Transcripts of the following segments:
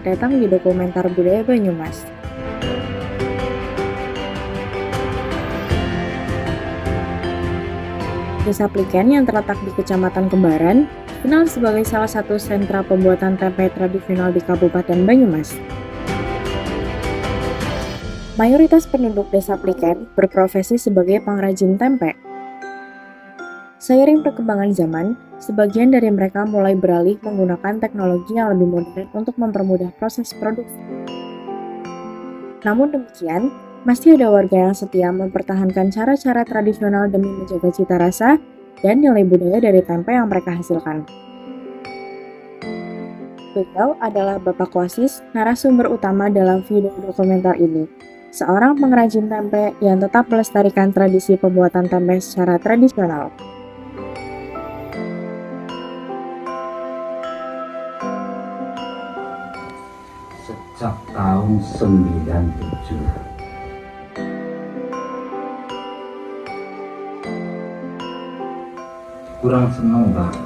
Selamat datang di Dokumenter Budaya Banyumas. Desa Pliken yang terletak di Kecamatan Kembaran dikenal sebagai salah satu sentra pembuatan tempe tradisional di Kabupaten Banyumas. Mayoritas penduduk Desa Pliken berprofesi sebagai pengrajin tempe. Seiring perkembangan zaman, sebagian dari mereka mulai beralih menggunakan teknologi yang lebih modern untuk mempermudah proses produksi. Namun demikian, masih ada warga yang setia mempertahankan cara-cara tradisional demi menjaga cita rasa dan nilai budaya dari tempe yang mereka hasilkan. Beliau adalah Bapak Wasis, narasumber utama dalam video dokumenter ini. Seorang pengrajin tempe yang tetap melestarikan tradisi pembuatan tempe secara tradisional. Sejak tahun 97 kurang seneng Pak.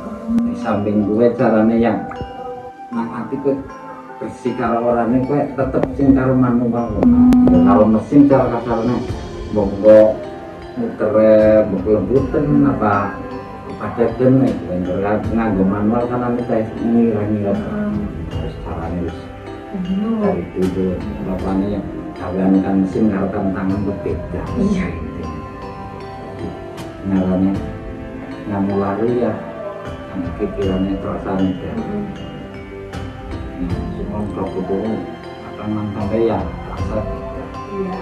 Di samping gue caranya yang nanti gue bersih kalau orangnya gue tetep sing karo manual. Kalau mesin cara kasarnya bonggo mutere lembutan apa pada gen itu nganggo manual kan nanti saya ngira-ngira harus caranya harus dari dulu bapaknya yang kalian kan mesin ngaruhkan tangan berbeda. Iya gitu. Nyalanya ngamu lari ya pikirannya perasaan itu. Semua kalau akan mantan ya rasa kita. Iya.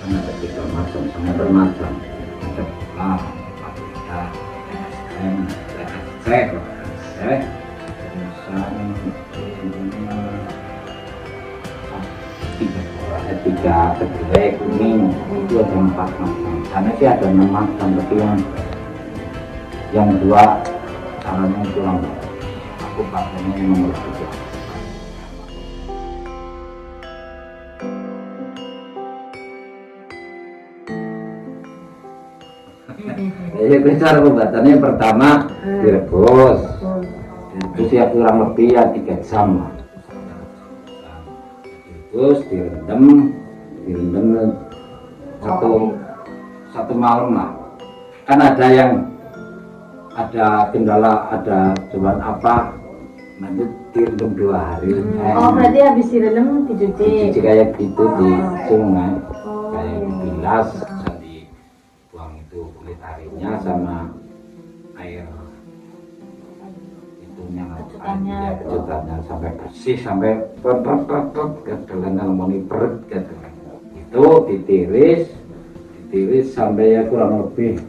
Kan ada tiga macam, sangat bermacam. Ada pelah, ada tiga kedelai kuning itu ada 4 macam. Karena sih ada 6 macam, tapi yang 2 caranya kurang. Aku pakainya nomor 3. Jadi cara pembuatannya pertama direbus, itu ya kurang lebih ya 3 jam. Terus direndam satu malam lah. Kan ada yang ada kendala, ada cuman apa, nanti direndam 2 hari. Berarti habis direndam dicuci kayak gitu di sungai, kayak dibilas, bisa dibuang itu kulit arinya sama air kecutannya sampai bersih, sampai kedelainya lemoni perut gitu. Itu ditiris sampai ya kurang lebih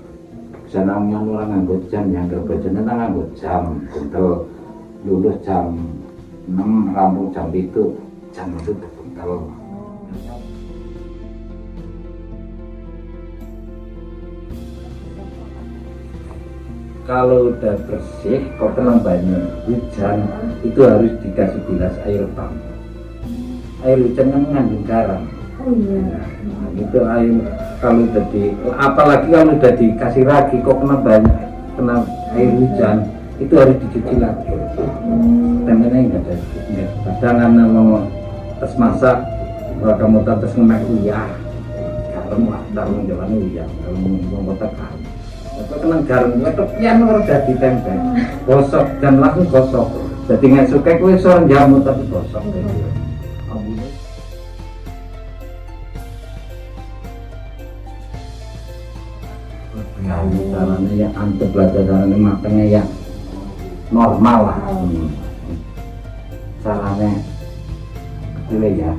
bisa namanya orang nganggo jam, yang kerjanya nganggo jam bentel, lulus jam 6 rampung jam itu bentel. Kalau udah bersih, kok kena banyak hujan, itu harus dikasih bilas air pump. Air hujan kan mengandung garam. Oh iya. Nah, itu air kalau udah apalagi kalau udah dikasih ragi, kok kena air hujan, itu harus dicuci lagi. Tempenya enggak ada. Kadang mau tes masak, kalau kamu tes ngemek uyah, kalau mau taruh jalan uyah, kalau mau tekan. Itu kena garam, itu pian harus jadi tempe, gosok dan langsung gosok. Jadi nggak suka kue seorang jamu tapi gosok. Caranya ya antum belajar caranya matangnya ya normal lah. Caranya itu ya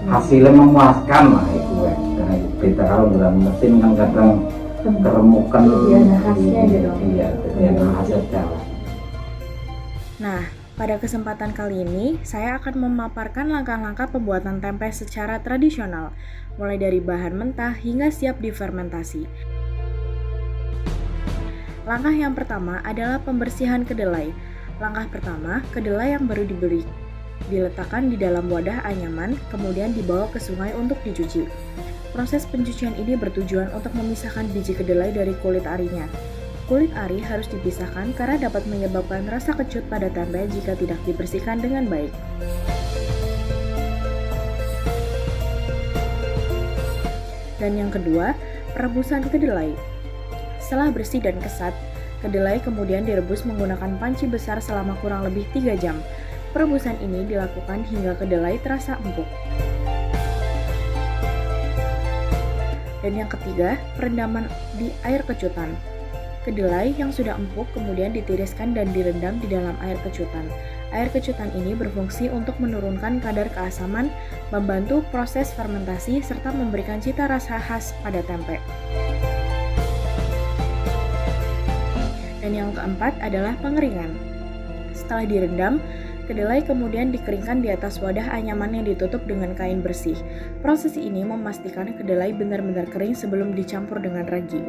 hasilnya memuaskan lah itu ya. Karena beda kalau dalam mesin kan kadang keremukan khasnya gitu. Iya, ada hasil jalan. Nah, pada kesempatan kali ini, saya akan memaparkan langkah-langkah pembuatan tempe secara tradisional, mulai dari bahan mentah hingga siap difermentasi. Langkah yang pertama adalah pembersihan kedelai. Langkah pertama, kedelai yang baru dibeli diletakkan di dalam wadah anyaman, kemudian dibawa ke sungai untuk dicuci. Proses pencucian ini bertujuan untuk memisahkan biji kedelai dari kulit arinya. Kulit ari harus dipisahkan karena dapat menyebabkan rasa kecut pada tempe jika tidak dibersihkan dengan baik. Dan yang kedua, perebusan kedelai. Setelah bersih dan kesat, kedelai kemudian direbus menggunakan panci besar selama kurang lebih 3 jam. Perebusan ini dilakukan hingga kedelai terasa empuk. Dan yang ketiga, perendaman di air kecutan. Kedelai yang sudah empuk kemudian ditiriskan dan direndam di dalam air kecutan. Air kecutan ini berfungsi untuk menurunkan kadar keasaman, membantu proses fermentasi, serta memberikan cita rasa khas pada tempe. Dan yang keempat adalah pengeringan. Setelah direndam, kedelai kemudian dikeringkan di atas wadah anyaman yang ditutup dengan kain bersih. Proses ini memastikan kedelai benar-benar kering sebelum dicampur dengan ragi.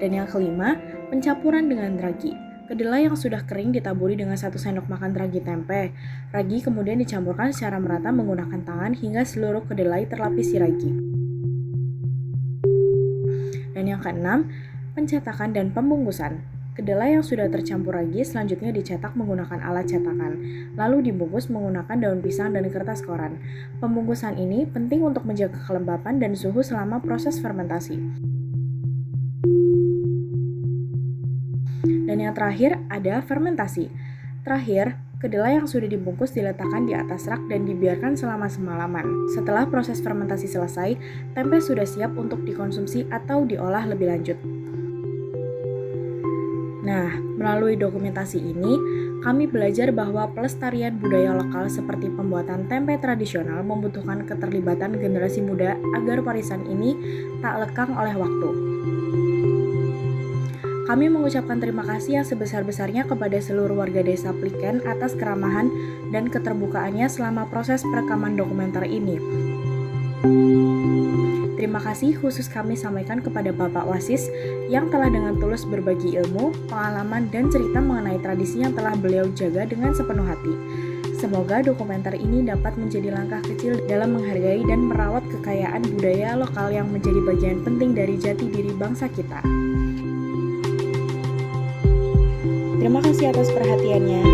Dan yang kelima, pencampuran dengan ragi. Kedelai yang sudah kering ditaburi dengan 1 sendok makan ragi tempe. Ragi kemudian dicampurkan secara merata menggunakan tangan hingga seluruh kedelai terlapisi ragi. Dan yang keenam, pencetakan dan pembungkusan. Kedelai yang sudah tercampur ragi selanjutnya dicetak menggunakan alat cetakan, lalu dibungkus menggunakan daun pisang dan kertas koran. Pembungkusan ini penting untuk menjaga kelembapan dan suhu selama proses fermentasi. Dan yang terakhir ada fermentasi. Terakhir, kedelai yang sudah dibungkus diletakkan di atas rak dan dibiarkan selama semalaman. Setelah proses fermentasi selesai, tempe sudah siap untuk dikonsumsi atau diolah lebih lanjut. Nah, melalui dokumentasi ini, kami belajar bahwa pelestarian budaya lokal seperti pembuatan tempe tradisional membutuhkan keterlibatan generasi muda agar warisan ini tak lekang oleh waktu. Kami mengucapkan terima kasih yang sebesar-besarnya kepada seluruh warga desa Pliken atas keramahan dan keterbukaannya selama proses perekaman dokumenter ini. Terima kasih khusus kami sampaikan kepada Bapak Wasis yang telah dengan tulus berbagi ilmu, pengalaman, dan cerita mengenai tradisi yang telah beliau jaga dengan sepenuh hati. Semoga dokumenter ini dapat menjadi langkah kecil dalam menghargai dan merawat kekayaan budaya lokal yang menjadi bagian penting dari jati diri bangsa kita. Terima kasih atas perhatiannya.